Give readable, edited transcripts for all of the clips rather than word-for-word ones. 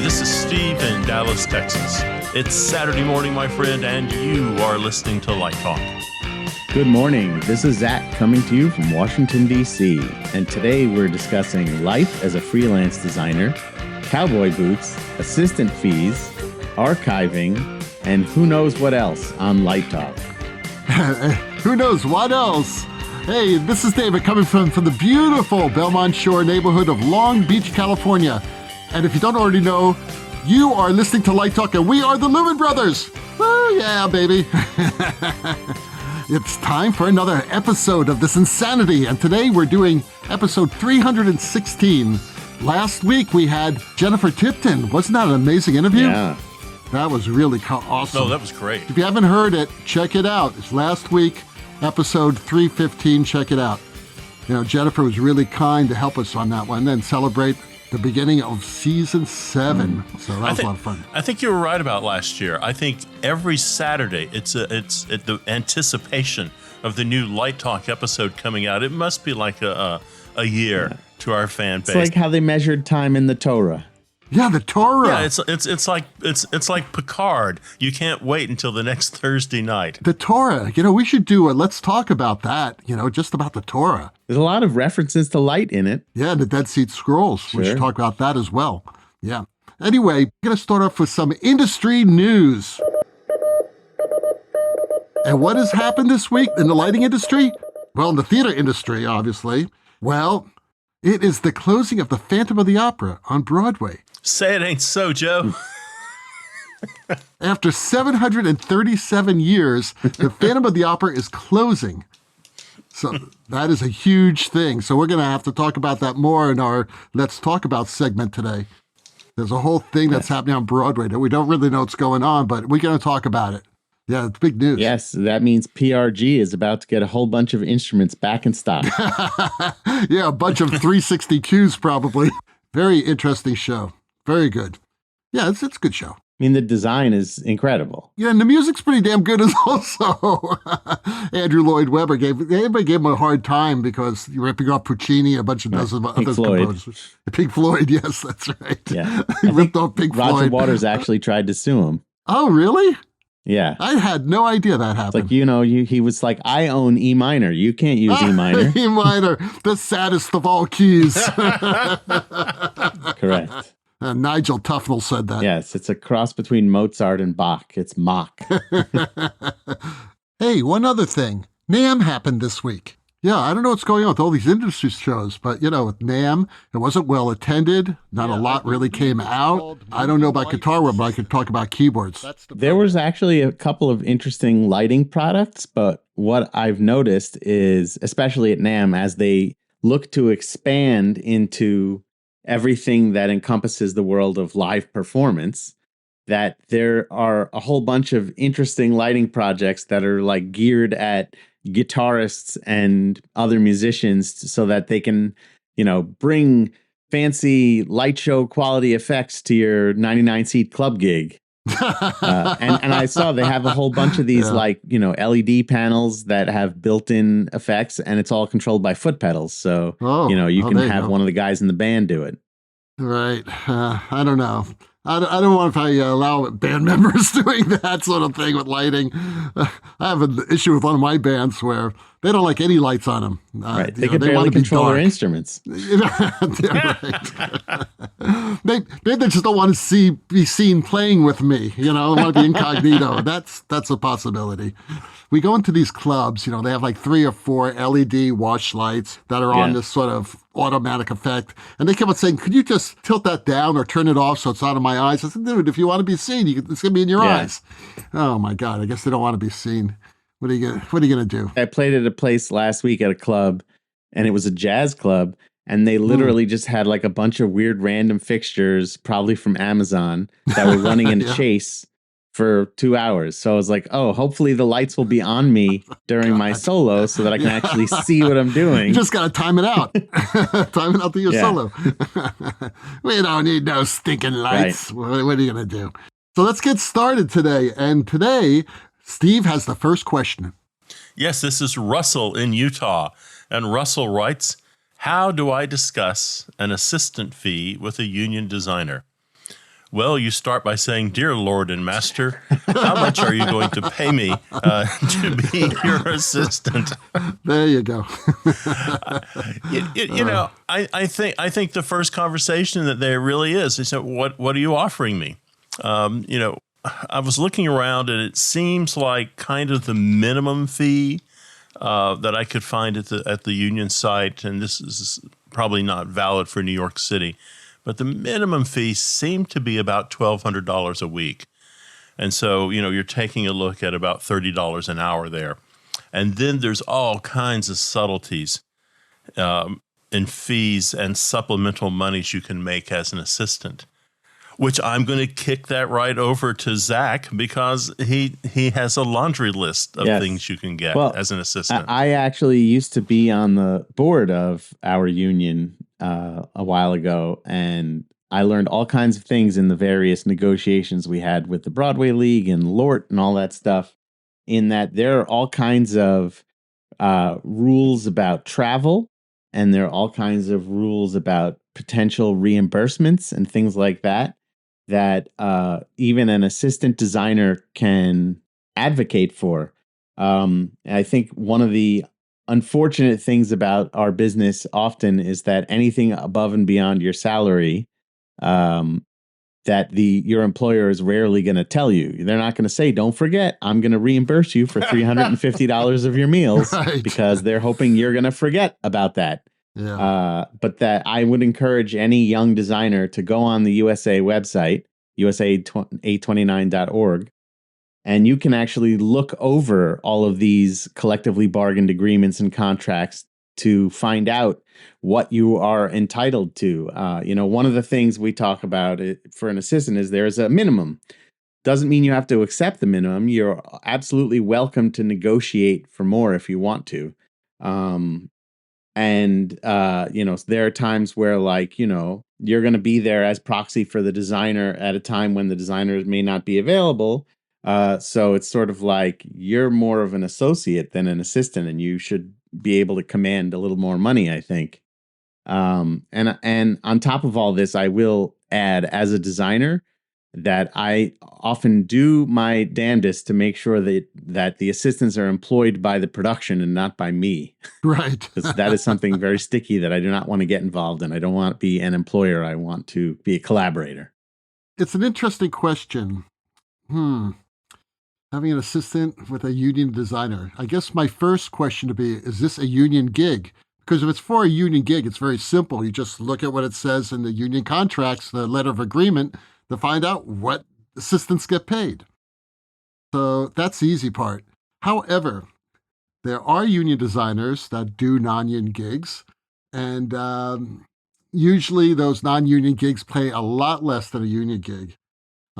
this is Steve in Dallas, Texas. It's Saturday morning, my friend, and you are listening to Light Talk. Good morning. This is Zach coming to you from Washington, D.C. And today we're discussing life as a freelance designer, cowboy boots, assistant fees, archiving, and who knows what else on Light Talk. Who knows what else? Hey, this is David coming from the beautiful Belmont Shore neighborhood of Long Beach, California. And if you don't already know, you are listening to Light Talk, and we are the Lumen Brothers. Oh, yeah, baby. It's time for another episode of this insanity, and today we're doing episode 316. Last week we had Jennifer Tipton. Wasn't that an amazing interview? Yeah. That was really awesome. Oh, that was great. If you haven't heard it, check it out. It's last week, episode 315. Check it out. You know, Jennifer was really kind to help us on that one and celebrate the beginning of season 7. So that was a lot of fun. I think you were right about last year. I think every Saturday it's the anticipation of the new Light Talk episode coming out. It must be like a year to our fan base. It's like how they measured time in the Torah. Yeah, the Torah. Yeah, it's like Picard. You can't wait until the next Thursday night. The Torah. You know, we should do a let's talk about that, you know, just about the Torah. There's a lot of references to light in it. Yeah, the Dead Sea Scrolls. Sure. We should talk about that as well. Yeah. Anyway, we're going to start off with some industry news. And what has happened this week in the lighting industry? Well, in the theater industry, obviously. Well, it is the closing of the Phantom of the Opera on Broadway. Say it ain't so, Joe. After 737 years, the Phantom of the Opera is closing. So that is a huge thing. So we're going to have to talk about that more in our Let's Talk About segment today. There's a whole thing that's happening on Broadway that we don't really know what's going on, but we're going to talk about it. Yeah, it's big news. Yes, that means PRG is about to get a whole bunch of instruments back in stock. Yeah, a bunch of 362s probably. Very interesting show. Very good. Yeah, it's a good show. I mean, the design is incredible. Yeah, and the music's pretty damn good as also. Andrew Lloyd Webber gave him a hard time because you're ripping off Puccini, a bunch of dozen other composers. Pink Floyd, yes, that's right. Yeah. He ripped off Pink Floyd. Roger Waters actually tried to sue him. Oh, really? Yeah. I had no idea that happened. It's like, you know, he was like, I own E minor. You can't use E minor. E minor, the saddest of all keys. Correct. Nigel Tufnell said that. Yes, it's a cross between Mozart and Bach. It's Mach. Hey, one other thing. NAMM happened this week. Yeah, I don't know what's going on with all these industry shows, but, you know, with NAMM, it wasn't well attended. Not a lot really came out. I don't know about Guitar World, but I could talk about keyboards. There was actually a couple of interesting lighting products, but what I've noticed is, especially at NAMM, as they look to expand into everything that encompasses the world of live performance, that there are a whole bunch of interesting lighting projects that are like geared at guitarists and other musicians so that they can, you know, bring fancy light show quality effects to your 99-seat club gig. And I saw they have a whole bunch of these like, you know, LED panels that have built-in effects, and it's all controlled by foot pedals. So, you know, you can have one of the guys in the band do it. Right. I don't know. I don't want if I allow band members doing that sort of thing with lighting. I have an issue with one of my bands where they don't like any lights on them. Right. They can barely control their instruments. Right. Maybe they just don't want to be seen playing with me. You know, they want to be incognito. That's a possibility. We go into these clubs, you know, they have like 3 or 4 LED wash lights that are on this sort of automatic effect. And they kept on saying, could you just tilt that down or turn it off so it's out of my eyes? I said, dude, if you want to be seen, it's going to be in your eyes. Oh, my God. I guess they don't want to be seen. What are you gonna do? I played at a place last week at a club, and it was a jazz club, and they literally just had like a bunch of weird random fixtures, probably from Amazon, that were running in a chase for 2 hours. So I was like, oh, hopefully the lights will be on me during my solo so that I can actually see what I'm doing. You just got to time it out. Time it out to your solo. We don't need no stinking lights. Right. What are you going to do? So let's get started today. And today, Steve has the first question. Yes, this is Russell in Utah. And Russell writes, how do I discuss an assistant fee with a union designer? Well, you start by saying, "Dear Lord and Master, how much are you going to pay me to be your assistant?" There you go. I think the first conversation that there really is, they said, "What are you offering me?" I was looking around, and it seems like kind of the minimum fee that I could find at the union site, and this is probably not valid for New York City, but the minimum fee seemed to be about $1,200 a week. And so, you're taking a look at about $30 an hour there. And then there's all kinds of subtleties in fees and supplemental monies you can make as an assistant, which I'm going to kick that right over to Zach, because he has a laundry list of things you can get as an assistant. I actually used to be on the board of our union a while ago, and I learned all kinds of things in the various negotiations we had with the Broadway League and LORT and all that stuff, in that there are all kinds of rules about travel, and there are all kinds of rules about potential reimbursements and things like that even an assistant designer can advocate for. I think one of the unfortunate things about our business often is that anything above and beyond your salary, that your employer is rarely going to tell you. They're not going to say, "Don't forget, I'm going to reimburse you for $350 of your meals," right, because they're hoping you're going to forget about that. Yeah. But that I would encourage any young designer to go on the USA website, USA829.org, and you can actually look over all of these collectively bargained agreements and contracts to find out what you are entitled to. One of the things we talk about for an assistant is there's a minimum. Doesn't mean you have to accept the minimum. You're absolutely welcome to negotiate for more if you want to. There are times where, you're going to be there as proxy for the designer at a time when the designer may not be available. So it's sort of like you're more of an associate than an assistant, and you should be able to command a little more money, I think. And on top of all this, I will add, as a designer, that I often do my damnedest to make sure that the assistants are employed by the production and not by me. Right. Because that is something very sticky that I do not want to get involved in. I don't want to be an employer. I want to be a collaborator. It's an interesting question. Having an assistant with a union designer. I guess my first question to be, is this a union gig? Because if it's for a union gig, it's very simple. You just look at what it says in the union contracts, the letter of agreement, to find out what assistants get paid. So that's the easy part. However, there are union designers that do non-union gigs, and usually those non-union gigs pay a lot less than a union gig.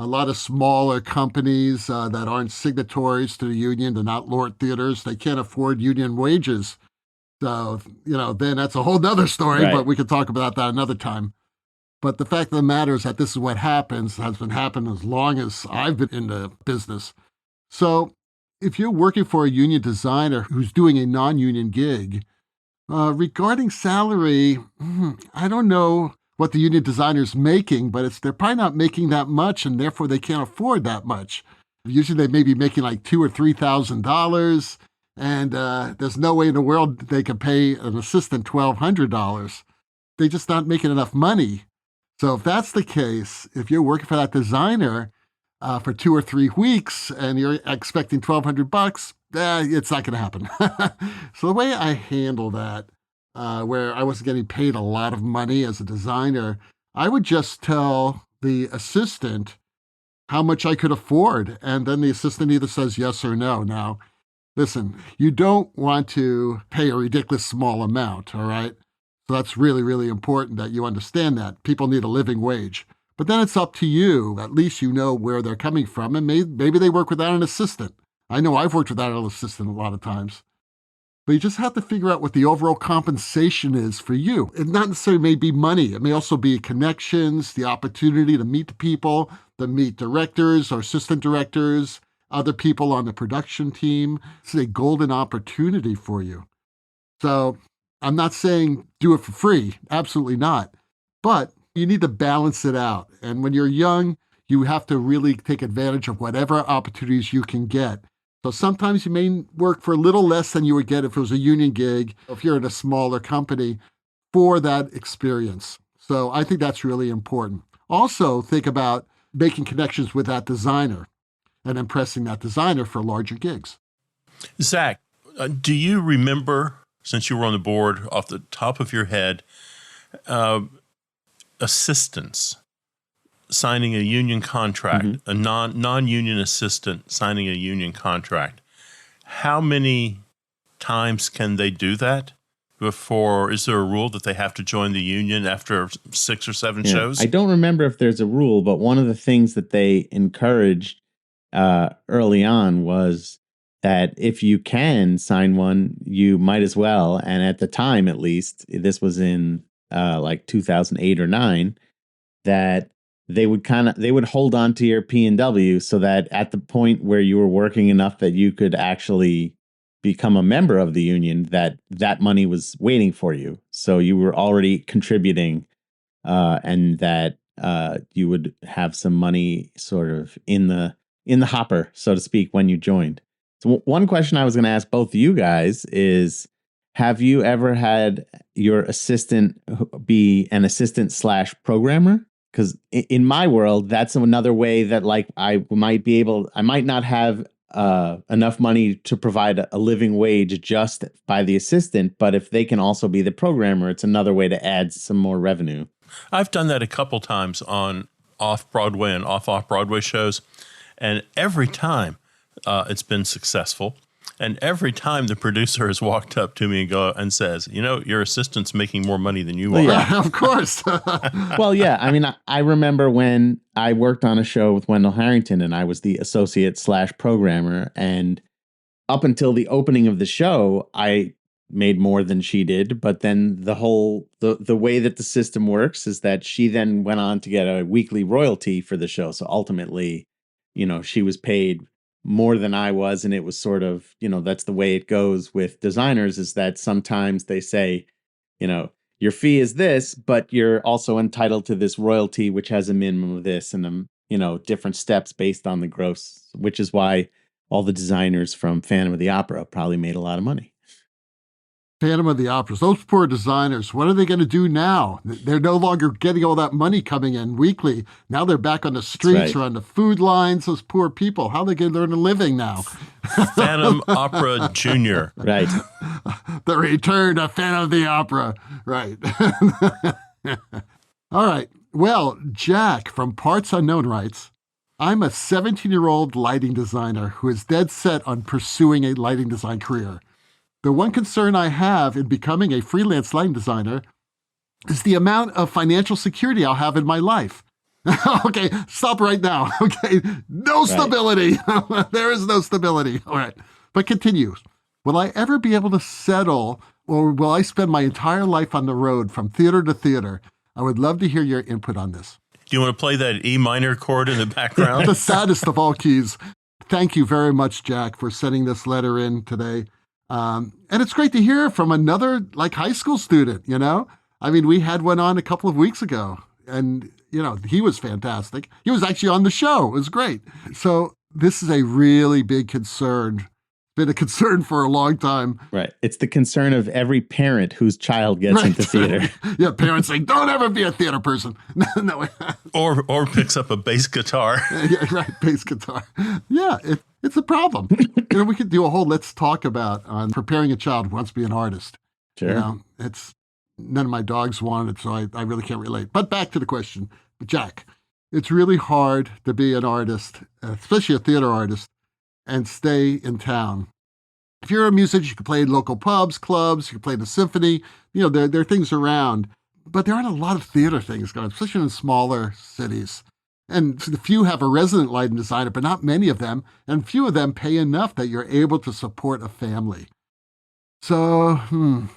A lot of smaller companies that aren't signatories to the union, they're not LORT theaters, they can't afford union wages. So, then that's a whole nother story, right, but we could talk about that another time. But the fact of the matter is that this is what happens, has been happening as long as I've been in the business. So if you're working for a union designer who's doing a non-union gig, regarding salary, I don't know what the union designer's making, but they're probably not making that much, and therefore they can't afford that much. Usually they may be making like $2,000 or $3,000, and there's no way in the world they can pay an assistant $1,200. They're just not making enough money. So if that's the case, if you're working for that designer for 2 or 3 weeks and you're expecting $1,200, it's not going to happen. So the way I handle that, where I wasn't getting paid a lot of money as a designer, I would just tell the assistant how much I could afford. And then the assistant either says yes or no. Now, listen, you don't want to pay a ridiculous small amount, all right? So that's really, really important that you understand that. People need a living wage. But then it's up to you. At least you know where they're coming from, and maybe they work without an assistant. I know I've worked without an assistant a lot of times. But you just have to figure out what the overall compensation is for you. It not necessarily may be money. It may also be connections, the opportunity to meet people, to meet directors or assistant directors, other people on the production team. It's a golden opportunity for you. So I'm not saying do it for free. Absolutely not. But You need to balance it out. And when you're young, you have to really take advantage of whatever opportunities you can get. So sometimes you may work for a little less than you would get if it was a union gig, or if you're in a smaller company, for that experience. So I think that's really important. Also, think about making connections with that designer and impressing that designer for larger gigs. Zach, do you remember, since you were on the board, off the top of your head, assistants signing a union contract, a non-union assistant signing a union contract? How many times can they do that before? Is there a rule that they have to join the union after 6 or 7 shows? I don't remember if there's a rule, but one of the things that they encouraged early on was that if you can sign one, you might as well. And at the time, at least, this was in like 2008 or 9, that they would hold on to your P&W so that at the point where you were working enough that you could actually become a member of the union, that money was waiting for you. So you were already contributing, and that you would have some money sort of in the hopper, so to speak, when you joined. So one question I was going to ask both of you guys is, have you ever had your assistant be an assistant / programmer? Because in my world, that's another way that like I might not have enough money to provide a living wage just by the assistant, but if they can also be the programmer, it's another way to add some more revenue. I've done that a couple times on off-Broadway and off-Broadway shows, and every time it's been successful. And every time the producer has walked up to me and says, your assistant's making more money than you are. Yeah, of course. Well, yeah. I mean, I remember when I worked on a show with Wendell Harrington and I was the associate / programmer. And up until the opening of the show, I made more than she did. But then the way that the system works is that she then went on to get a weekly royalty for the show. So ultimately, she was paid more than I was. And it was sort of, that's the way it goes with designers, is that sometimes they say, your fee is this, but you're also entitled to this royalty, which has a minimum of this and, different steps based on the gross, which is why all the designers from Phantom of the Opera probably made a lot of money. Phantom of the Operas, those poor designers, what are they going to do now? They're no longer getting all that money coming in weekly. Now they're back on the streets or on the food lines. Those poor people, how are they going to earn a living now? Phantom Opera Junior. Right. The return of Phantom of the Opera. Right. All right. Well, Jack from Parts Unknown writes, I'm a 17-year-old lighting designer who is dead set on pursuing a lighting design career. The one concern I have in becoming a freelance lighting designer is the amount of financial security I'll have in my life. Okay, stop right now. Okay, no stability. There is no stability. All right, but continue. Will I ever be able to settle, or will I spend my entire life on the road from theater to theater? I would love to hear your input on this. Do you want to play that E minor chord in the background? The saddest of all keys. Thank you very much, Jack, for sending this letter in today. And it's great to hear from another high school student, I mean, we had one on a couple of weeks ago and, he was fantastic. He was actually on the show. It was great. So this is a really big concern. Been a concern for a long time. Right. It's the concern of every parent whose child gets into theater. Yeah, parents saying, don't ever be a theater person. No. Or picks up a bass guitar. Yeah, right, bass guitar. Yeah, it's a problem. We could do a whole let's talk about on preparing a child who wants to be an artist. Sure. It's none of my dogs want it, so I really can't relate. But back to the question, Jack, it's really hard to be an artist, especially a theater artist, and stay in town. If you're a musician, you can play in local pubs, clubs, you can play in the symphony. There are things around, but there aren't a lot of theater things going on, especially in smaller cities. And few have a resident lighting designer, but not many of them. And few of them pay enough that you're able to support a family. So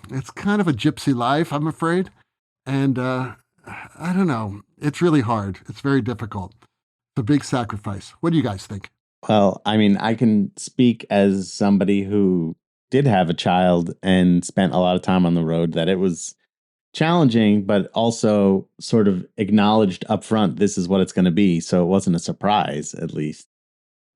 it's kind of a gypsy life, I'm afraid. And I don't know. It's really hard. It's very difficult. It's a big sacrifice. What do you guys think? Well, I mean, I can speak as somebody who did have a child and spent a lot of time on the road, that it was challenging, but also sort of acknowledged upfront this is what it's going to be. So it wasn't a surprise, at least.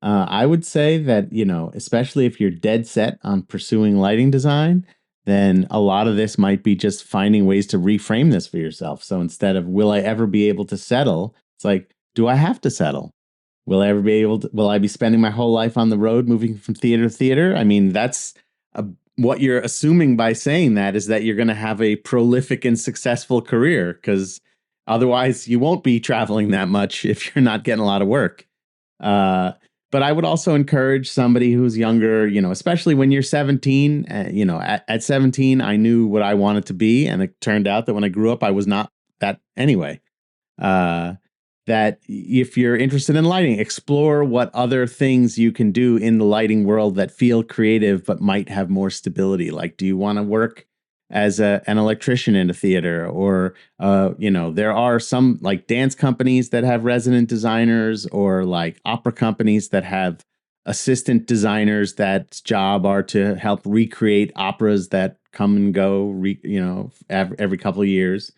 I would say that, especially if you're dead set on pursuing lighting design, then a lot of this might be just finding ways to reframe this for yourself. So instead of will I ever be able to settle, it's like, do I have to settle? Will I ever be able to, will I be spending my whole life on the road, moving from theater to theater? I mean, that's what you're assuming by saying that is that you're going to have a prolific and successful career, because otherwise you won't be traveling that much if you're not getting a lot of work. But I would also encourage somebody who's younger, especially when you're 17, at 17, I knew what I wanted to be. And it turned out that when I grew up, I was not that anyway. That if you're interested in lighting, explore what other things you can do in the lighting world that feel creative, but might have more stability. Like, do you want to work as an electrician in a theater? Or, there are some like dance companies that have resident designers, or like opera companies that have assistant designers that's job are to help recreate operas that come and go, every couple of years.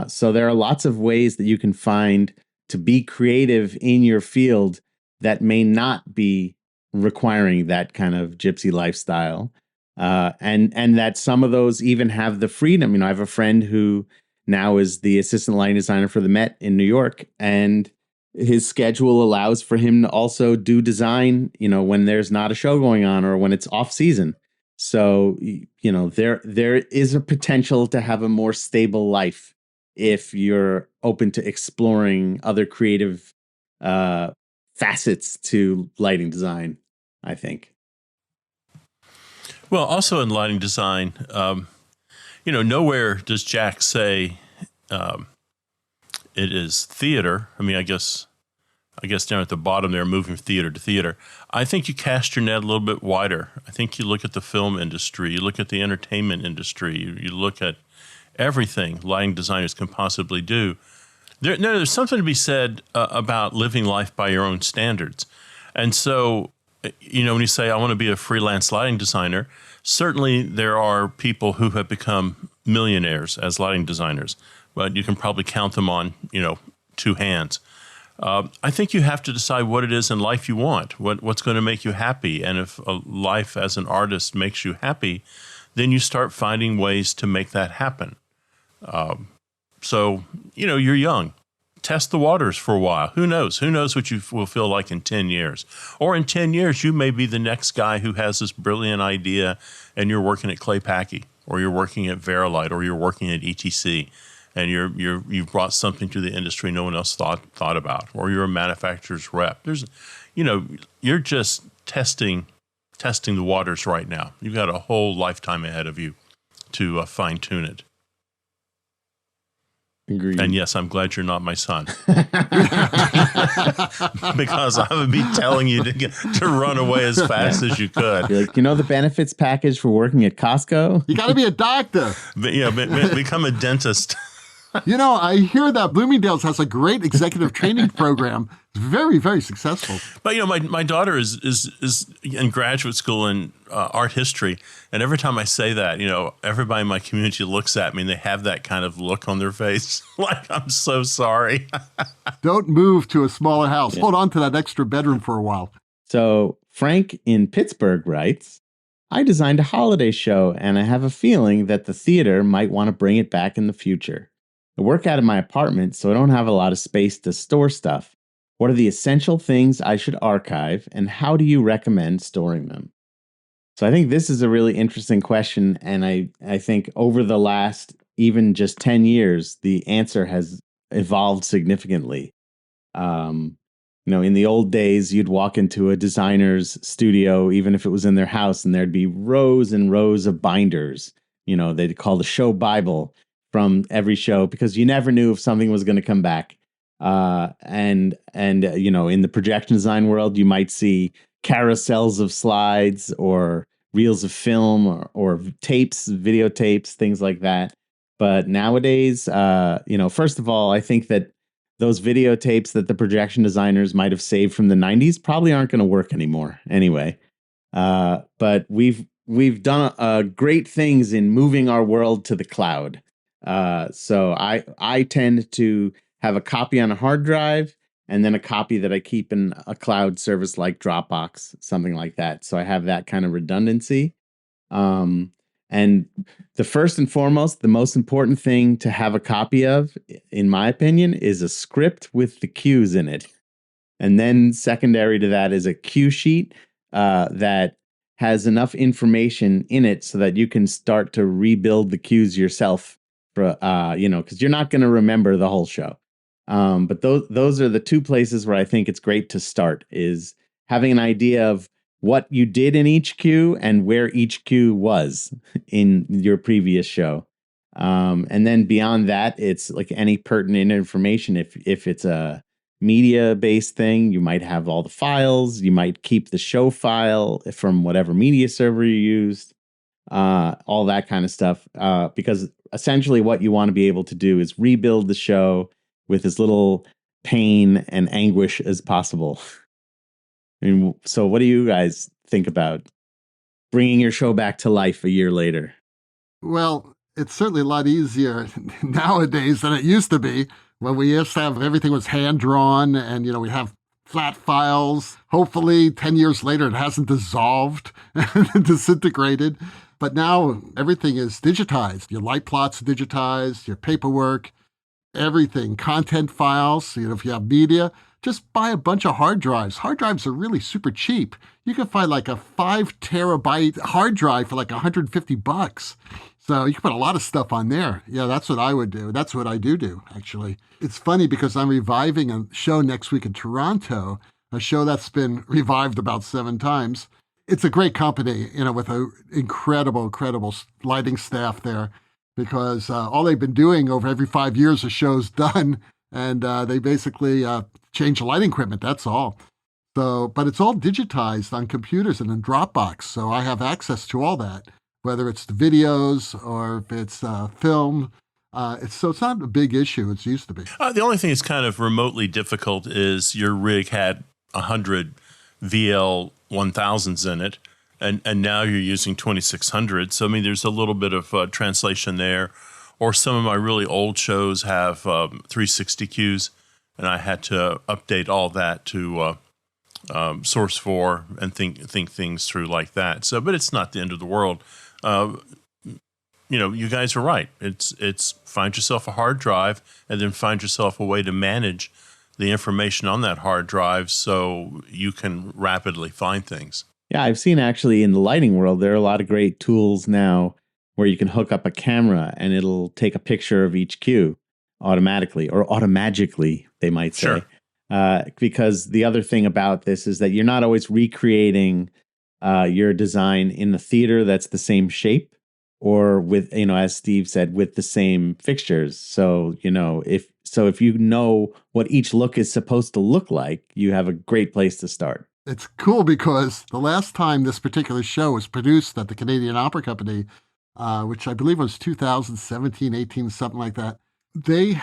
So there are lots of ways that you can find to be creative in your field that may not be requiring that kind of gypsy lifestyle. And that some of those even have the freedom. I have a friend who now is the assistant lighting designer for the Met in New York, and his schedule allows for him to also do design, when there's not a show going on or when it's off season. So, there is a potential to have a more stable life if you're open to exploring other creative facets to lighting design, I think. Well, also in lighting design, nowhere does Jack say it is theater. I mean, I guess down at the bottom there, moving from theater to theater. I think you cast your net a little bit wider. I think you look at the film industry, you look at the entertainment industry, you look at everything lighting designers can possibly do. There's something to be said about living life by your own standards. And so, when you say, I want to be a freelance lighting designer, certainly there are people who have become millionaires as lighting designers, but you can probably count them on, two hands. I think you have to decide what it is in life you want, what's going to make you happy. And if a life as an artist makes you happy, then you start finding ways to make that happen. So, you're young. Test the waters for a while. Who knows? Who knows what you will feel like in 10 years? Or in 10 years, you may be the next guy who has this brilliant idea and you're working at Clay Packy, or you're working at Verilight, or you're working at ETC, and you've brought something to the industry no one else thought about, or you're a manufacturer's rep. You're just testing the waters right now. You've got a whole lifetime ahead of you to fine-tune it. Agreed. And yes, I'm glad you're not my son, because I would be telling you to run away as fast as you could. You're like, the benefits package for working at Costco? You got to be a doctor. Become a dentist. I hear that Bloomingdale's has a great executive training program. It's very, very successful. But, my daughter is in graduate school in art history. And every time I say that, everybody in my community looks at me and they have that kind of look on their face. Like, I'm so sorry. Don't move to a smaller house. Yeah. Hold on to that extra bedroom for a while. So Frank in Pittsburgh writes, I designed a holiday show and I have a feeling that the theater might want to bring it back in the future. I work out of my apartment, so I don't have a lot of space to store stuff. What are the essential things I should archive, and how do you recommend storing them? So I think this is a really interesting question, and I think over the last even just 10 years, the answer has evolved significantly. In the old days, you'd walk into a designer's studio, even if it was in their house, and there'd be rows and rows of binders. They'd call the show Bible from every show, because you never knew if something was going to come back. In the projection design world, you might see carousels of slides or reels of film or tapes, videotapes, things like that. But nowadays, first of all, I think that those videotapes that the projection designers might have saved from the 90s probably aren't going to work anymore anyway. But we've done great things in moving our world to the cloud. So I tend to have a copy on a hard drive and then a copy that I keep in a cloud service like Dropbox, something like that. So I have that kind of redundancy. And the first and foremost, the most important thing to have a copy of, in my opinion, is a script with the cues in it. And then secondary to that is a cue sheet that has enough information in it so that you can start to rebuild the cues yourself for, because you're not going to remember the whole show. But those are the two places where I think it's great to start, is having an idea of what you did in each cue and where each cue was in your previous show. And then beyond that, it's like any pertinent information. If it's a media-based thing, you might have all the files. You might keep the show file from whatever media server you used, all that kind of stuff. Because essentially what you want to be able to do is rebuild the show with as little pain and anguish as possible. I mean, so what do you guys think about bringing your show back to life a year later? Well, it's certainly a lot easier nowadays than it used to be, when we used to have everything was hand-drawn and, we have flat files. Hopefully 10 years later, it hasn't dissolved and disintegrated. But now everything is digitized. Your light plots are digitized, your paperwork, everything, content files. If you have media, just buy a bunch of hard drives. Hard drives are really super cheap. You can find like a 5 terabyte hard drive for like $150. So you can put a lot of stuff on there. Yeah, that's what I would do. That's what I do, actually. It's funny because I'm reviving a show next week in Toronto, a show that's been revived about 7 times. It's a great company, with an incredible lighting staff there, because all they've been doing over every 5 years, a show's done, and they basically change the lighting equipment, that's all. So, but it's all digitized on computers and in Dropbox, so I have access to all that, whether it's the videos or if it's film. So it's not a big issue. It's used to be. The only thing that's kind of remotely difficult is your rig had 100 VL 1000s in it, and now you're using 2600. So, I mean, there's a little bit of translation there. Or some of my really old shows have 360 cues, and I had to update all that to Source 4 and think things through like that. So, but it's not the end of the world. You guys are right. It's find yourself a hard drive and then find yourself a way to manage the information on that hard drive so you can rapidly find things. Yeah, I've seen actually in the lighting world, there are a lot of great tools now where you can hook up a camera and it'll take a picture of each cue automatically, or automagically, they might say. Sure. Because the other thing about this is that you're not always recreating your design in the theater that's the same shape, or with, as Steve said, with the same fixtures. So, if you know what each look is supposed to look like, you have a great place to start. It's cool because the last time this particular show was produced at the Canadian Opera Company, which I believe was 2017, 18, something like that, they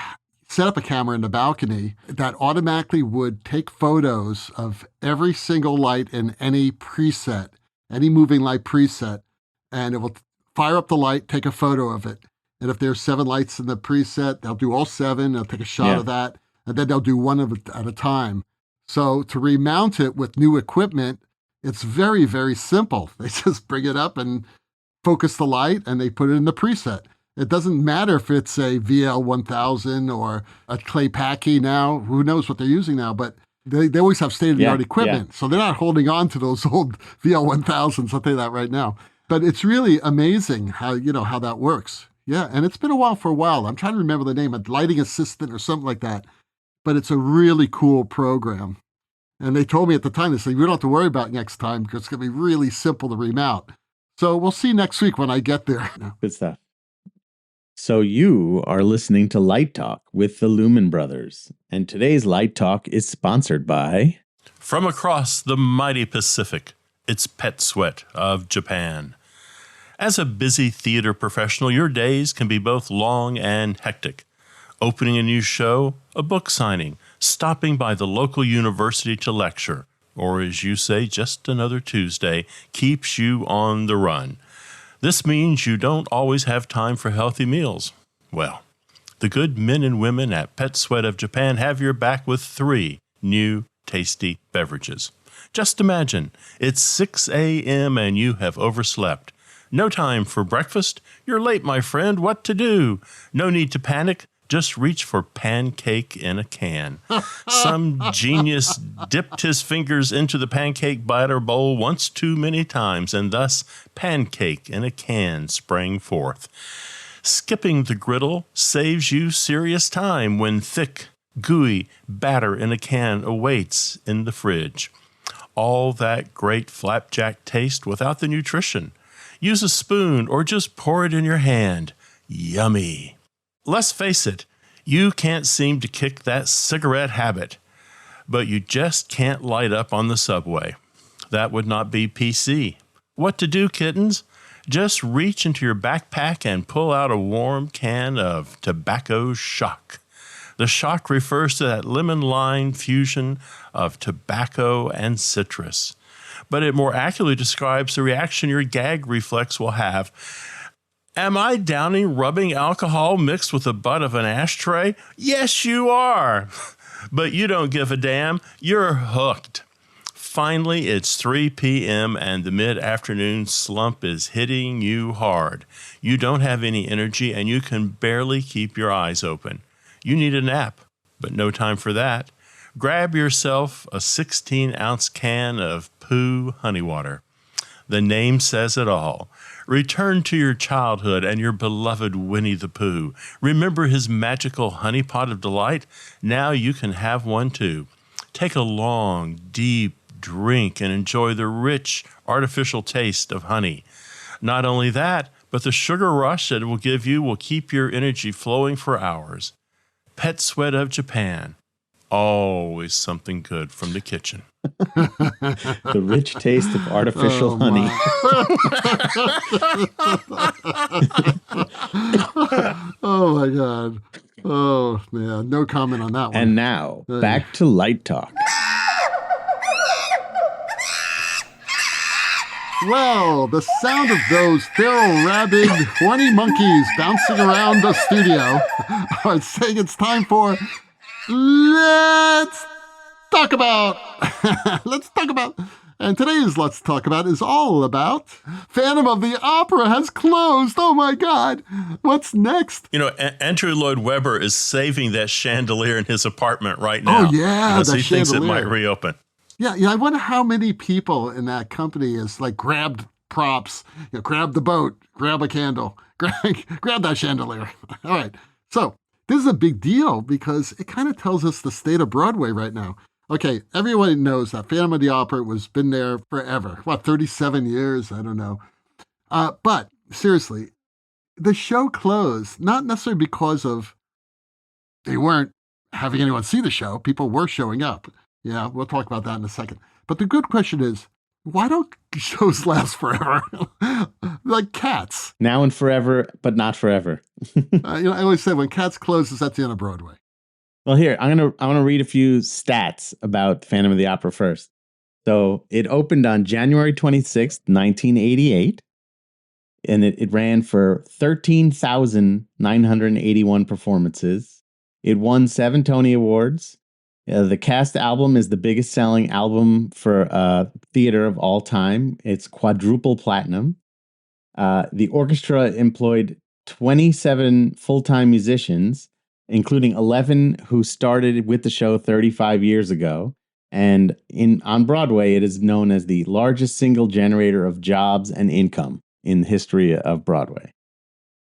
set up a camera in the balcony that automatically would take photos of every single light in any preset, any moving light preset, and it will fire up the light, take a photo of it. And if there's 7 lights in the preset, they'll do all 7, they'll take a shot of that, and then they'll do one of it at a time. So to remount it with new equipment, it's very, very simple. They just bring it up and focus the light, and they put it in the preset. It doesn't matter if it's a VL 1000 or a Clay Packy now. Who knows what they're using now, but they always have state-of-the-art equipment. So they're not holding on to those old VL 1000s, I'll tell you that right now. But it's really amazing how that works. Yeah, and it's been a while. I'm trying to remember the name, a lighting assistant or something like that. But it's a really cool program. And they told me at the time, they said, we don't have to worry about it next time because it's going to be really simple to remount. So we'll see next week when I get there. Good stuff. So you are listening to Light Talk with the Lumen Brothers. And today's Light Talk is sponsored by... From across the mighty Pacific, it's Pet Sweat of Japan. As a busy theater professional, your days can be both long and hectic. Opening a new show, a book signing, stopping by the local university to lecture, or as you say, just another Tuesday, keeps you on the run. This means you don't always have time for healthy meals. Well, the good men and women at Pet Sweat of Japan have your back with 3 new tasty beverages. Just imagine, it's 6 a.m. and you have overslept. No time for breakfast? You're late, my friend. What to do? No need to panic. Just reach for Pancake in a can. Some genius dipped his fingers into the pancake batter bowl once too many times, and thus Pancake in a can sprang forth. Skipping the griddle saves you serious time when thick, gooey batter in a can awaits in the fridge. All that great flapjack taste without the nutrition. Use a spoon or just pour it in your hand. Yummy. Let's face it, you can't seem to kick that cigarette habit, but you just can't light up on the subway. That would not be PC. What to do, kittens? Just reach into your backpack and pull out a warm can of Tobacco Shock. The shock refers to that lemon-lime fusion of tobacco and citrus, but it more accurately describes the reaction your gag reflex will have. Am I downing rubbing alcohol mixed with the butt of an ashtray? Yes, you are. But you don't give a damn. You're hooked. Finally, it's 3 p.m. and the mid-afternoon slump is hitting you hard. You don't have any energy and you can barely keep your eyes open. You need a nap, but no time for that. Grab yourself a 16-ounce can of Pooh honey water. The name says it all. Return to your childhood and your beloved Winnie the Pooh. Remember his magical honey pot of delight? Now you can have one too. Take a long, deep drink and enjoy the rich, artificial taste of honey. Not only that, but the sugar rush that it will give you will keep your energy flowing for hours. Pet Sweat of Japan. Always something good from the kitchen. The rich taste of artificial honey. Oh, my God. Oh, man. No comment on that one. And now, back to Light Talk. Well, the sound of those feral, rabid, horny monkeys bouncing around the studio are saying it's time for Let's Talk About. Let's Talk About. And today's Let's Talk About is all about Phantom of the Opera has closed. Oh, my God. What's next? You know, Andrew Lloyd Webber is saving that chandelier in his apartment right now. Oh, yeah, because that he thinks it might reopen. Yeah, I wonder how many people in that company is like grabbed props, grab the boat, grab a candle, grab that chandelier. All right. So this is a big deal because it kind of tells us the state of Broadway right now. Okay, everyone knows that Phantom of the Opera was been there forever. What, 37 years? I don't know. But seriously, the show closed, not necessarily because of they weren't having anyone see the show. People were showing up. Yeah, we'll talk about that in a second. But the good question is, why don't shows last forever? Like Cats. Now and forever, but not forever. I always say when Cats closes, that's the end of Broadway. Well, here, I want to read a few stats about Phantom of the Opera first. So it opened on January 26th, 1988, and it ran for 13,981 performances. It won 7 Tony Awards. The cast album is the biggest selling album for theater of all time. It's quadruple platinum. The orchestra employed 27 full-time musicians, including 11 who started with the show 35 years ago. And on Broadway, it is known as the largest single generator of jobs and income in the history of Broadway.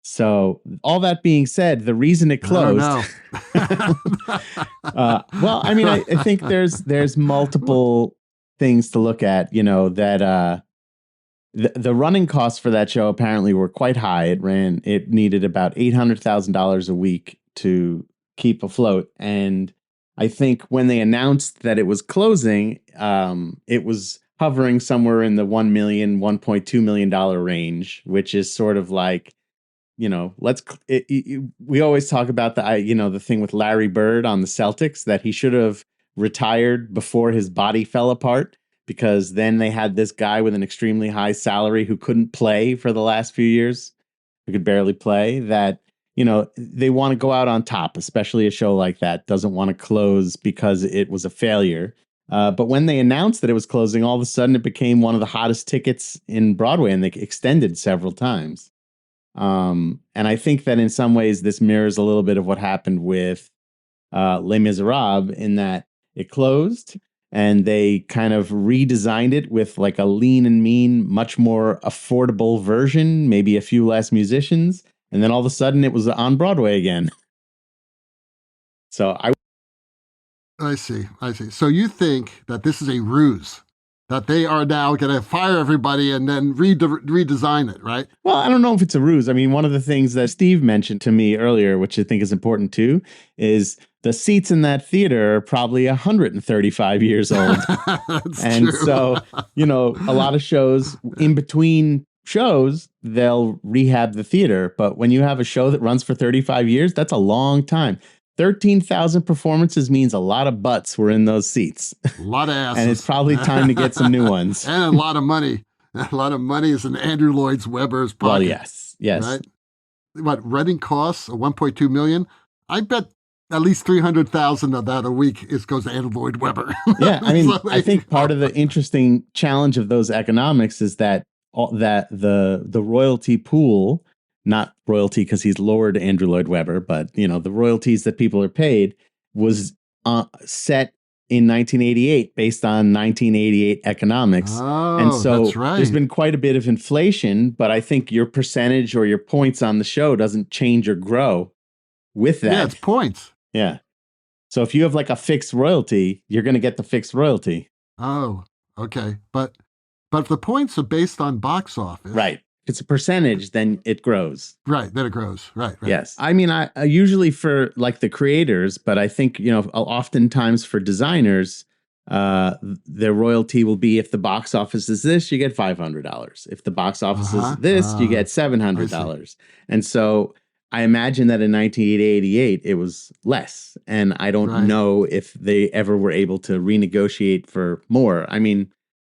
So all that being said, the reason it closed. Well, I mean, I think there's multiple things to look at. That the running costs for that show apparently were quite high. It needed about $800,000 a week to keep afloat, and I think when they announced that it was closing, it was hovering somewhere in the $1 million, $1.2 million range, which is sort of like. We always talk about the thing with Larry Bird on the Celtics, that he should have retired before his body fell apart, because then they had this guy with an extremely high salary who couldn't play for the last few years, who could barely play, that, they want to go out on top, especially a show like that doesn't want to close because it was a failure. But when they announced that it was closing, all of a sudden it became one of the hottest tickets in Broadway, and they extended several times. And I think that in some ways this mirrors a little bit of what happened with Les Miserables, in that it closed and they kind of redesigned it with like a lean and mean, much more affordable version, maybe a few less musicians. And then all of a sudden it was on Broadway again. So I see. So you think that this is a ruse, that they are now going to fire everybody and then redesign it, right? Well, I don't know if it's a ruse. I mean, one of the things that Steve mentioned to me earlier, which I think is important too, is the seats in that theater are probably 135 years old. And true. So, a lot of shows, in between shows, they'll rehab the theater. But when you have a show that runs for 35 years, that's a long time. 13,000 performances means a lot of butts were in those seats. A lot of asses. And it's probably time to get some new ones. And a lot of money. A lot of money is in Andrew Lloyd Webber's pocket. Well, yes. Right? What, renting costs, $1.2 million? I bet at least 300,000 of that a week goes to Andrew Lloyd Webber. Yeah, I mean, I think part of the interesting challenge of those economics is that the royalty pool, not royalty because he's Lord Andrew Lloyd Webber, but the royalties that people are paid was set in 1988 based on 1988 economics. Oh, and so that's right. There's been quite a bit of inflation, but I think your percentage or your points on the show doesn't change or grow with that. Yeah, it's points. Yeah. So if you have like a fixed royalty, you're going to get the fixed royalty. Oh, okay. But if the points are based on box office. Right. If it's a percentage, then it grows. Right. Then it grows. Right. Yes. I mean, I usually for like the creators, but I think, oftentimes for designers, their royalty will be if the box office is this, you get $500. If the box office is this, you get $700. And so I imagine that in 1988, it was less. And I don't know if they ever were able to renegotiate for more. I mean,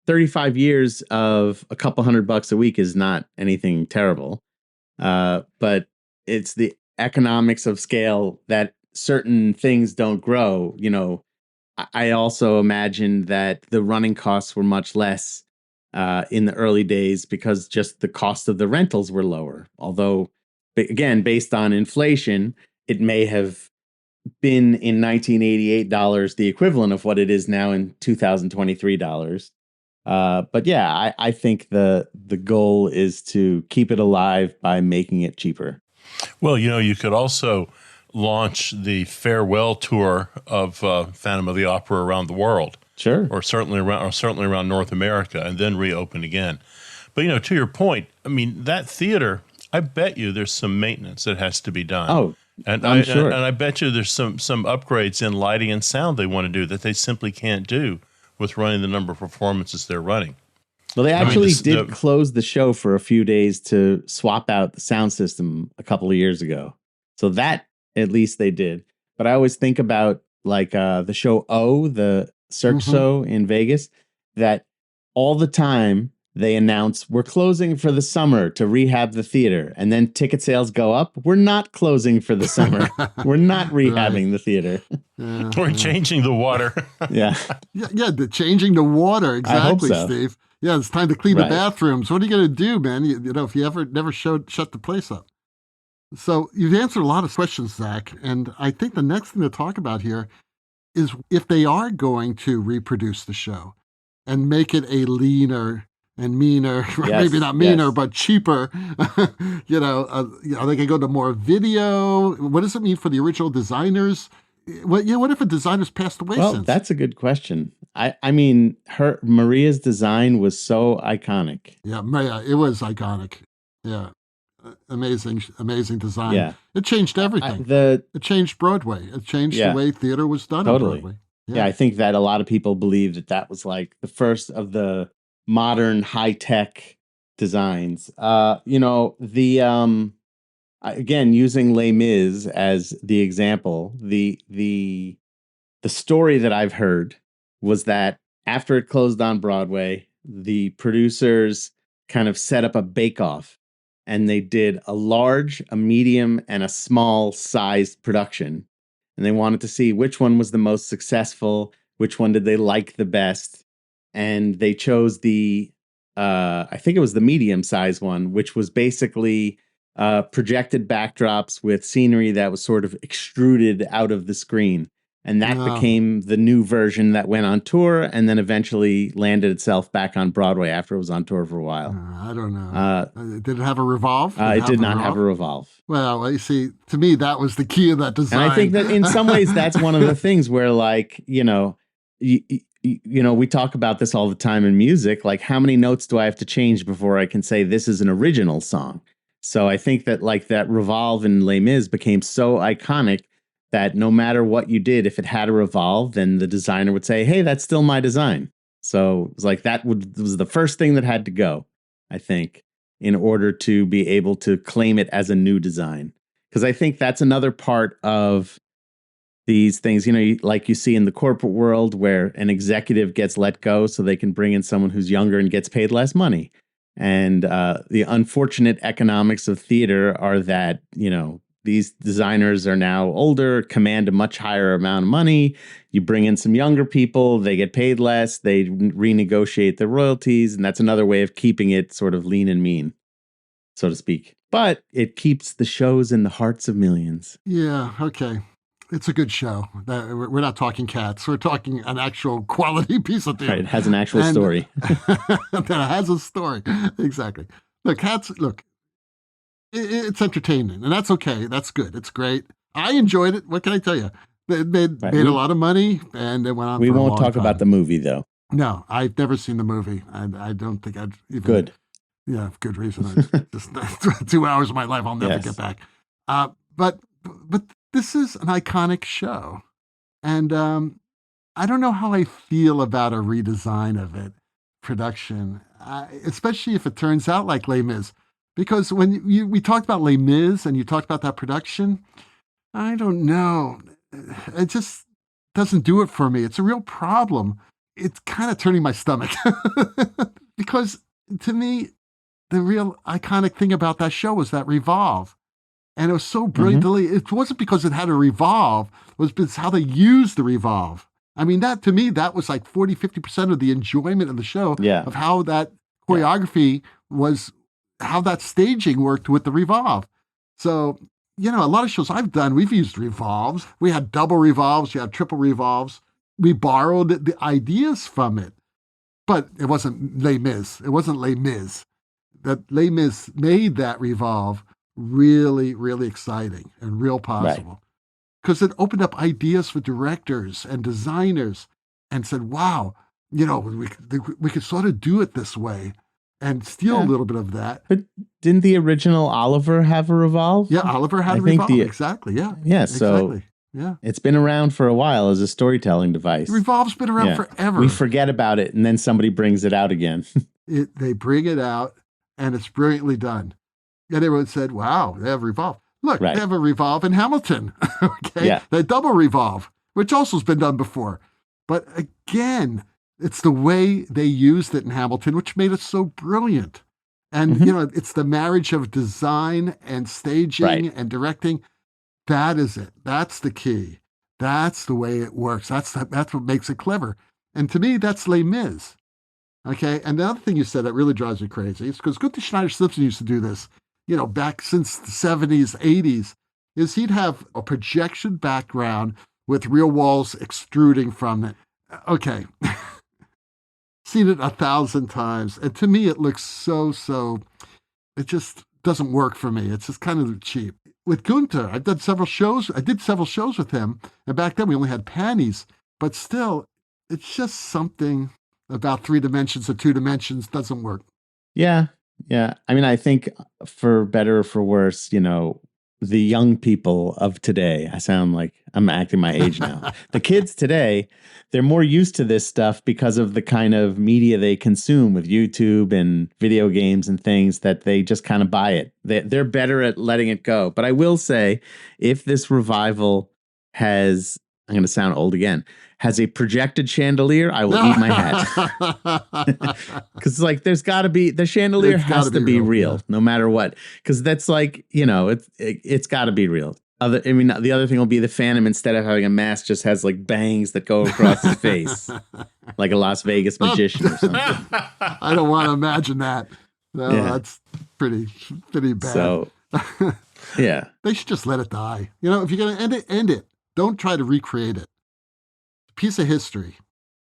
35 years of a couple $100 a week is not anything terrible. But it's the economics of scale that certain things don't grow. I also imagine that the running costs were much less in the early days because just the cost of the rentals were lower. Although, again, based on inflation, it may have been in 1988 dollars the equivalent of what it is now in 2023 dollars. But yeah, I think the goal is to keep it alive by making it cheaper. Well, you could also launch the farewell tour of Phantom of the Opera around the world. Sure. Or certainly around North America, and then reopen again. But to your point, I mean, that theater, I bet you there's some maintenance that has to be done. Oh, and I'm sure. And I bet you there's some upgrades in lighting and sound they want to do that they simply can't do with running the number of performances they're running. Well, they actually did close the show for a few days to swap out the sound system a couple of years ago. So that at least they did. But I always think about like the show the Cirque show in Vegas, that all the time they announce we're closing for the summer to rehab the theater. And then ticket sales go up. We're not closing for the summer. We're not rehabbing the theater. We're changing the water. Yeah, changing the water. Exactly, I hope so. Steve. Yeah, it's time to clean the bathrooms. What are you going to do, man? If you never shut the place up. So you've answered a lot of questions, Zach. And I think the next thing to talk about here is if they are going to reproduce the show and make it a leaner and meaner, maybe not meaner, but cheaper. They can go to more video. What does it mean for the original designers? What if a designer's passed away since? Well, that's a good question. I mean, Maria's design was so iconic. Yeah, Maria, it was iconic. Yeah. Amazing design. Yeah. It changed everything. It changed Broadway. It changed the way theater was done on Broadway. Yeah, I think that a lot of people believe that was like the first of the modern high-tech designs. Again, using Les Mis as the example, the story that I've heard was that after it closed on Broadway, the producers kind of set up a bake-off and they did a large, a medium, and a small sized production. And they wanted to see which one was the most successful, which one did they like the best. And they chose I think it was the medium size one, which was basically projected backdrops with scenery that was sort of extruded out of the screen. And that became the new version that went on tour and then eventually landed itself back on Broadway after it was on tour for a while. I don't know. Did it have a revolve? It did not have a revolve. Well, you see, to me, that was the key of that design. And I think that in some ways, that's one of the things where, like, you know, we talk about this all the time in music. Like, how many notes do I have to change before I can say this is an original song? So I think that, like, that revolve in Les Mis became so iconic that no matter what you did, if it had a revolve, then the designer would say, hey, that's still my design. So it was like was the first thing that had to go, I think, in order to be able to claim it as a new design. Because I think that's another part of these things, you know, like you see in the corporate world where an executive gets let go so they can bring in someone who's younger and gets paid less money. And the unfortunate economics of theater are that, you know, these designers are now older, command a much higher amount of money. You bring in some younger people, they get paid less, they renegotiate their royalties, and that's another way of keeping it sort of lean and mean, so to speak. But it keeps the shows in the hearts of millions. Yeah, okay. It's a good show. We're not talking Cats. We're talking an actual quality piece of theater. Right, it has an actual story. That has a story. Exactly. Cats, it's entertainment, and that's okay. That's good. It's great. I enjoyed it. What can I tell you? They made a lot of money, and it went on. We for a won't long talk time. about the movie, though. No, I've never seen the movie. I don't think I'd even. Good. Yeah, good reason. Just 2 hours of my life I'll never get back. But this is an iconic show, and I don't know how I feel about a redesign of it, production, especially if it turns out like Les Mis. Because when we talked about Les Mis and you talked about that production, I don't know. It just doesn't do it for me. It's a real problem. It's kind of turning my stomach. Because to me, the real iconic thing about that show was that revolve. And it was so brilliantly, it wasn't because it had a revolve, it was how they used the revolve. I mean, that to me, that was like 40-50% of the enjoyment of the show, of how that choreography was, how that staging worked with the revolve. So, you know, a lot of shows I've done, we've used revolves. We had double revolves, we had triple revolves. We borrowed the ideas from it, but it wasn't Les Mis. It wasn't Les Mis. That Les Mis made that revolve really, really exciting and real possible. Because it opened up ideas for directors and designers and said, wow, you know, we could sort of do it this way. And steal a little bit of that. But didn't the original Oliver have a revolve? Yeah, Oliver had a revolve. Exactly, yeah. Yeah, so exactly. Yeah. It's been around for a while as a storytelling device. The revolve's been around forever. We forget about it, and then somebody brings it out again. They bring it out, and it's brilliantly done. And everyone said, wow, they have a revolve. Look, they have a revolve in Hamilton. Okay, yeah. They double revolve, which also has been done before. But again, it's the way they used it in Hamilton, which made it so brilliant. And, you know, it's the marriage of design and staging and directing. That is it. That's the key. That's the way it works. That's what makes it clever. And to me, that's Les Mis. Okay. And the other thing you said that really drives me crazy is because Gunther Schneider-Simpson used to do this, you know, back since the 70s, 80s, is he'd have a projection background with real walls extruding from it. Okay. Seen it 1,000 times. And to me, it looks so, it just doesn't work for me. It's just kind of cheap. With Gunther, I've done several shows. I did several shows with him. And back then we only had panties, but still, it's just something about 3 dimensions or 2 dimensions doesn't work. Yeah. Yeah. I mean, I think for better or for worse, you know, the young people of today, I sound like I'm acting my age now. The kids today, they're more used to this stuff because of the kind of media they consume with YouTube and video games and things that they just kind of buy it. They're better at letting it go. But I will say, if this revival has I'm going to sound old again, has a projected chandelier, I will eat my hat. Because like there's got to be, the chandelier has to be real no matter what. Because that's like, it's got to be real. The other thing will be the Phantom, instead of having a mask, just has like bangs that go across his face, like a Las Vegas magician or something. I don't want to imagine that. No, that's pretty bad. So, yeah. They should just let it die. If you're going to end it. Don't try to recreate it. Piece of history.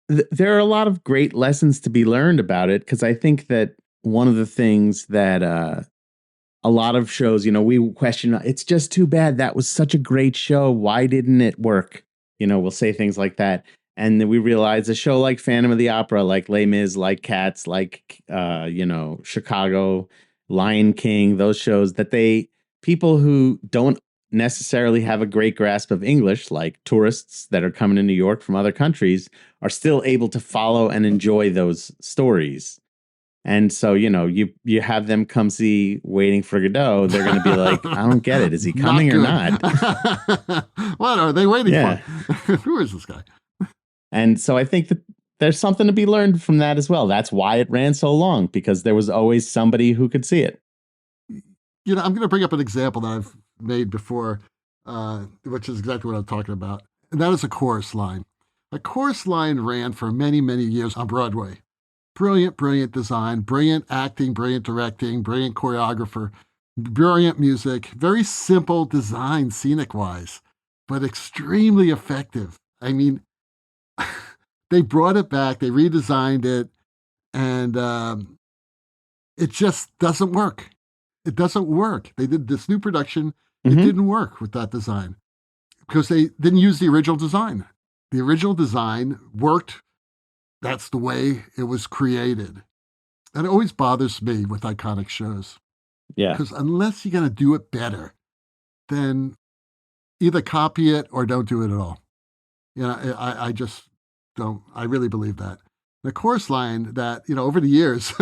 There are a lot of great lessons to be learned about it, because I think that one of the things that a lot of shows, we question, it's just too bad. That was such a great show. Why didn't it work? We'll say things like that. And then we realize a show like Phantom of the Opera, like Les Mis, like Cats, like, Chicago, Lion King, those shows that people who don't necessarily have a great grasp of English, like tourists that are coming to New York from other countries, are still able to follow and enjoy those stories. And so, you have them come see Waiting for Godot, they're going to be like, I don't get it. Is he coming or not? What are they waiting for? Who is this guy? And so I think that there's something to be learned from that as well. That's why it ran so long, because there was always somebody who could see it. I'm going to bring up an example that I've made before, which is exactly what I'm talking about. And that is a chorus line. A chorus line ran for many, many years on Broadway. Brilliant, brilliant design, brilliant acting, brilliant directing, brilliant choreographer, brilliant music, very simple design scenic-wise, but extremely effective. I mean, they brought it back, they redesigned it, and it just doesn't work. It doesn't work. They did this new production. It didn't work with that design because they didn't use the original design. The original design worked. That's the way it was created. And it always bothers me with iconic shows. Yeah. Because unless you're going to do it better, then either copy it or don't do it at all. I just don't. I really believe that. The chorus line that, over the years,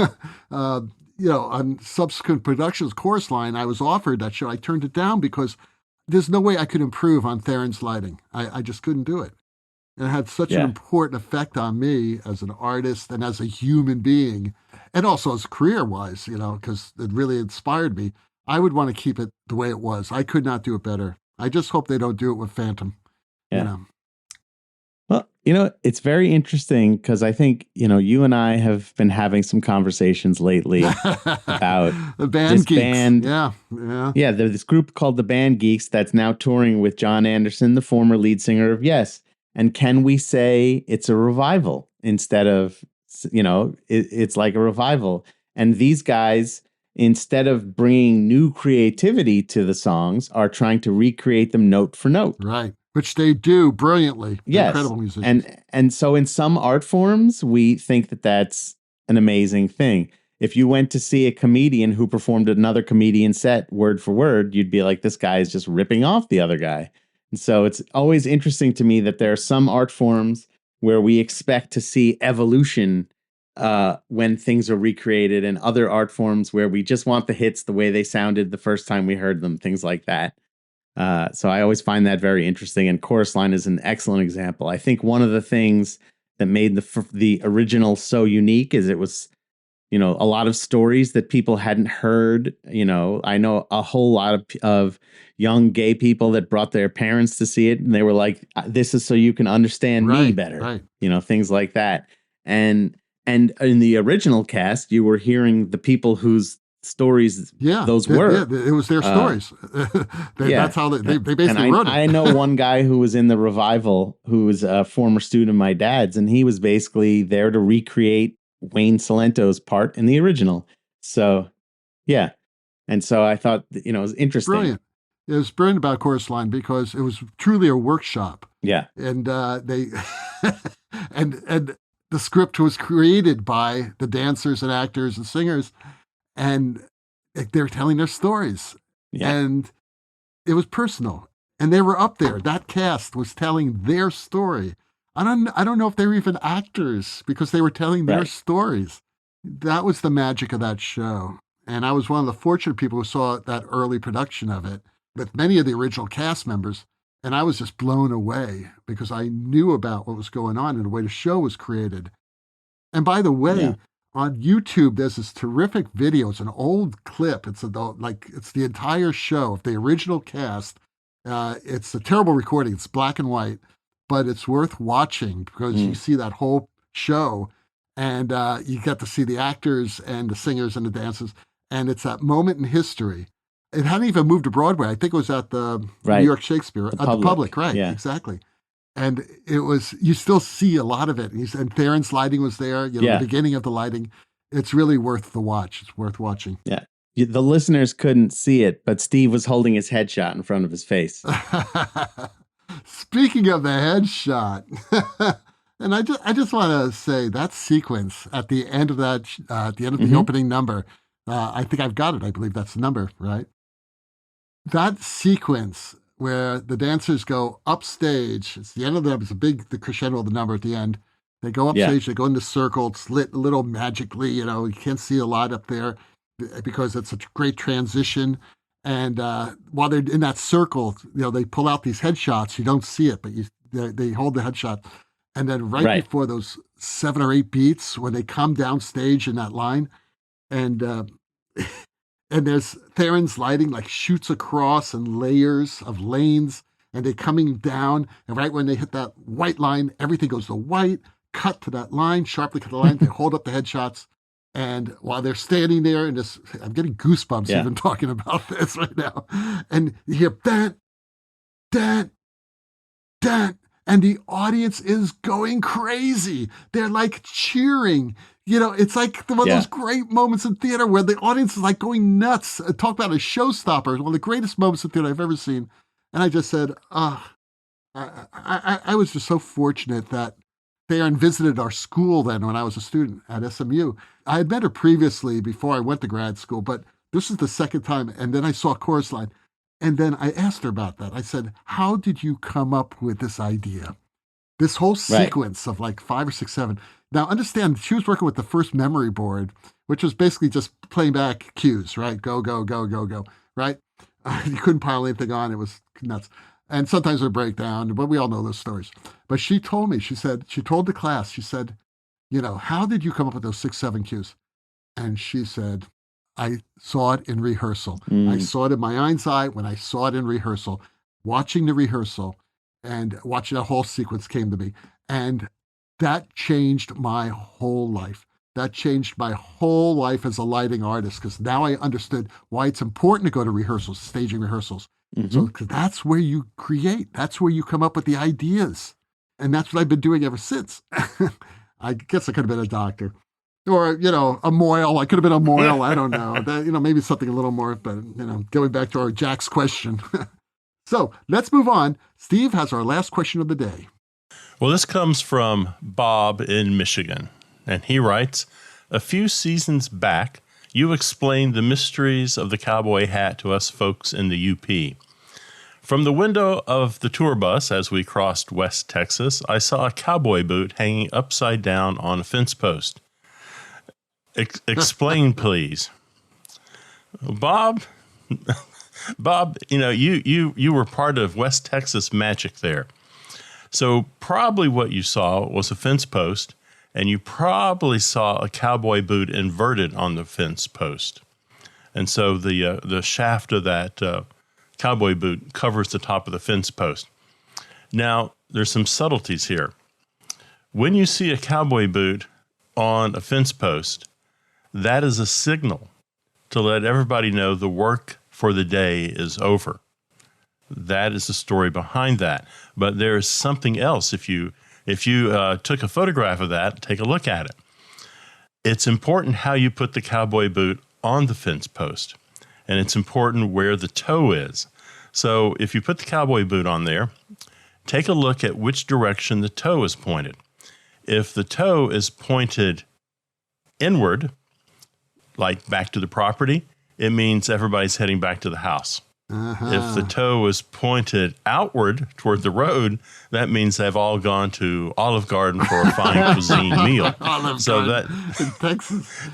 on subsequent productions, chorus line, I was offered that show. I turned it down because there's no way I could improve on Theron's lighting. I just couldn't do it. And it had such an important effect on me as an artist and as a human being, and also as career-wise, because it really inspired me. I would want to keep it the way it was. I could not do it better. I just hope they don't do it with Phantom. Yeah. Well, it's very interesting because I think, you and I have been having some conversations lately about the Band Geeks. Yeah. There's this group called the Band Geeks that's now touring with John Anderson, the former lead singer of Yes. And can we say it's a revival instead of, it's like a revival? And these guys, instead of bringing new creativity to the songs, are trying to recreate them note for note. Right. Which they do brilliantly. Yes. Incredible musicians. And so in some art forms, we think that that's an amazing thing. If you went to see a comedian who performed another comedian set word for word, you'd be like, this guy is just ripping off the other guy. And so it's always interesting to me that there are some art forms where we expect to see evolution when things are recreated, and other art forms where we just want the hits the way they sounded the first time we heard them, things like that. So I always find that very interesting. And Chorus Line is an excellent example. I think one of the things that made the original so unique is it was, a lot of stories that people hadn't heard. I know a whole lot of young gay people that brought their parents to see it, and they were like, this is so you can understand me better. Right. Things like that. And in the original cast, you were hearing the people whose stories those were. Yeah, it was their stories. That's how they basically wrote it. I know one guy who was in the revival who was a former student of my dad's, and he was basically there to recreate Wayne Salento's part in the original. So, yeah. And so I thought, it was interesting. Brilliant. It was brilliant about Chorus Line because it was truly a workshop. Yeah. And they and the script was created by the dancers and actors and singers, and they're telling their stories. Yeah. And it was personal. And they were up there. That cast was telling their story. I don't know if they were even actors because they were telling their stories. That was the magic of that show. And I was one of the fortunate people who saw that early production of it with many of the original cast members. And I was just blown away because I knew about what was going on and the way the show was created. And by the way, on YouTube, there's this terrific video. It's an old clip. It's it's the entire show of the original cast. It's a terrible recording. It's black and white, but it's worth watching because you see that whole show, and you get to see the actors and the singers and the dancers. And it's that moment in history. It hadn't even moved to Broadway. I think it was at the New York Shakespeare, at the Public, right? Yeah. Exactly. And it was, you still see a lot of it. And Theron's lighting was there, the beginning of the lighting. It's really worth the watch. It's worth watching. Yeah. The listeners couldn't see it, but Steve was holding his headshot in front of his face. Speaking of the headshot, and I just want to say that sequence at the end of that, at the end of the opening number, I think I've got it. I believe that's the number, right? That sequence where the dancers go upstage. It's the end of the crescendo of the number at the end. They go upstage, they go in the circle. It's lit a little magically, you can't see a lot up there because it's a great transition. And while they're in that circle, they pull out these headshots. You don't see it, but they hold the headshot. And then right before those 7 or 8 beats, when they come down stage in that line, and there's Theron's lighting shoots across in layers of lanes, and they're coming down. And right when they hit that white line, everything goes to white, cut to that line, sharply cut the line. They hold up the headshots. And while they're standing there, and I'm getting goosebumps even talking about this right now. And you hear that, and the audience is going crazy. They're cheering. It's like one of those great moments in theater where the audience is going nuts. Talk about a showstopper. One of the greatest moments in theater I've ever seen. And I just said, I was just so fortunate that Theron visited our school then when I was a student at SMU. I had met her previously before I went to grad school, but this is the second time. And then I saw Chorus Line. And then I asked her about that. I said, how did you come up with this idea? This whole sequence of 5 or 6, 7. Now, understand, she was working with the first memory board, which was basically just playing back cues, right? Go, go, go, go, go, right? You couldn't pile anything on. It was nuts. And sometimes it would break down, but we all know those stories. But she told me, she told the class, she said, how did you come up with those 6, 7 cues? And she said, I saw it in rehearsal. I saw it in my mind's eye when I saw it in rehearsal. Watching the rehearsal and watching that whole sequence came to me. And that changed my whole life. That changed my whole life as a lighting artist, because now I understood why it's important to go to rehearsals, staging rehearsals. So, because that's where you create. That's where you come up with the ideas. And that's what I've been doing ever since. I guess I could have been a doctor. Or, a moil. I could have been a moil. I don't know. Maybe something a little more, but, going back to our Jack's question. So let's move on. Steve has our last question of the day. Well, this comes from Bob in Michigan, and he writes, a few seasons back, you explained the mysteries of the cowboy hat to us folks in the UP. From the window of the tour bus as we crossed West Texas, I saw a cowboy boot hanging upside down on a fence post. Explain, please. Bob, you were part of West Texas magic there. So probably what you saw was a fence post, and you probably saw a cowboy boot inverted on the fence post. And so the shaft of that cowboy boot covers the top of the fence post. Now, there's some subtleties here. When you see a cowboy boot on a fence post, that is a signal to let everybody know the work for the day is over. That is the story behind that. But there is something else. If you took a photograph of that, take a look at it. It's important how you put the cowboy boot on the fence post, and it's important where the toe is. So if you put the cowboy boot on there, take a look at which direction the toe is pointed. If the toe is pointed inward, like back to the property, it means everybody's heading back to the house. If the toe is pointed outward toward the road, that means they've all gone to Olive Garden for a fine cuisine meal. In Texas.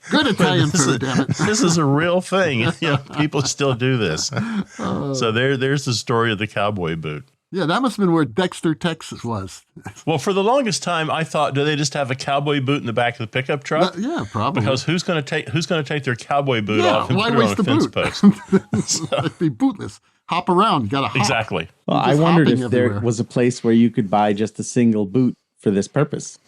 Good Italian food, damn it. This is a real thing. People still do this. So there's the story of the cowboy boot. Yeah, that must have been where Dexter, Texas was. Well, for the longest time, I thought, do they just have a cowboy boot in the back of the pickup truck? Yeah, probably. Because who's going to take their cowboy boot off and why put it on waste a the fence boot? post? It'd be bootless. Hop around. You got to hop. Exactly. Well, I wondered if there was a place where you could buy just a single boot for this purpose.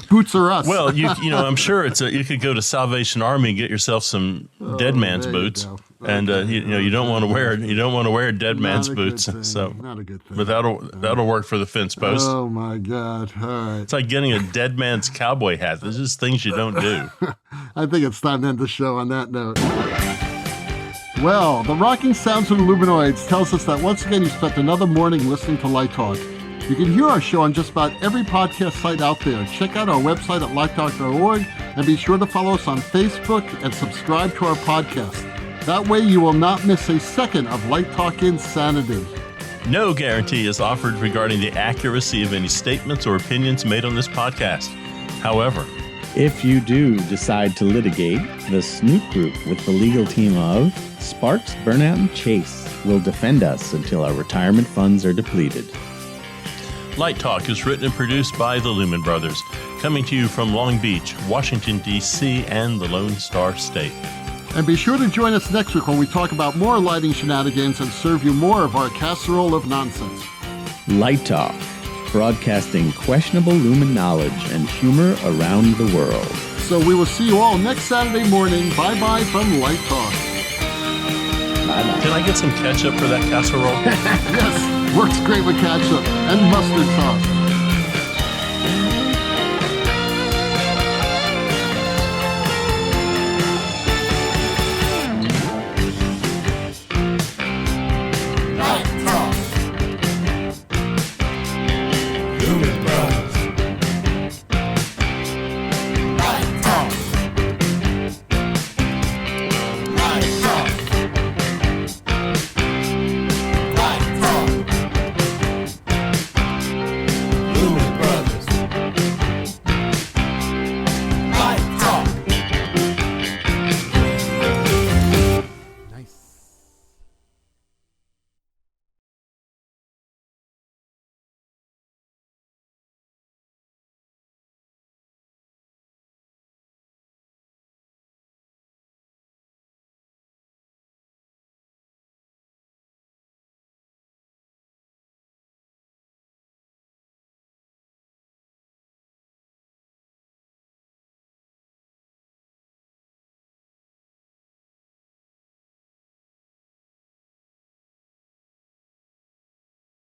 Boots are us. Well, I'm sure you could go to Salvation Army and get yourself some dead man's boots, and you don't want to wear dead man's boots. So, not a good thing. But that'll work for the fence post. Oh my God! All right. It's like getting a dead man's cowboy hat. There's just things you don't do. I think it's time to end the show on that note. Well, the rocking sounds of the Luminoids tells us that once again you spent another morning listening to Light Talk. You can hear our show on just about every podcast site out there. Check out our website at lighttalk.org and be sure to follow us on Facebook and subscribe to our podcast. That way you will not miss a second of Light Talk insanity. No guarantee is offered regarding the accuracy of any statements or opinions made on this podcast. However, if you do decide to litigate, the Snoop Group with the legal team of Sparks, Burnout, and Chase will defend us until our retirement funds are depleted. Light Talk is written and produced by the Lumen Brothers, coming to you from Long Beach, Washington, D.C., and the Lone Star State. And be sure to join us next week when we talk about more lighting shenanigans and serve you more of our casserole of nonsense. Light Talk, broadcasting questionable Lumen knowledge and humor around the world. So we will see you all next Saturday morning. Bye-bye from Light Talk. Bye-bye. Can I get some ketchup for that casserole? Yes, works great with ketchup and mustard sauce.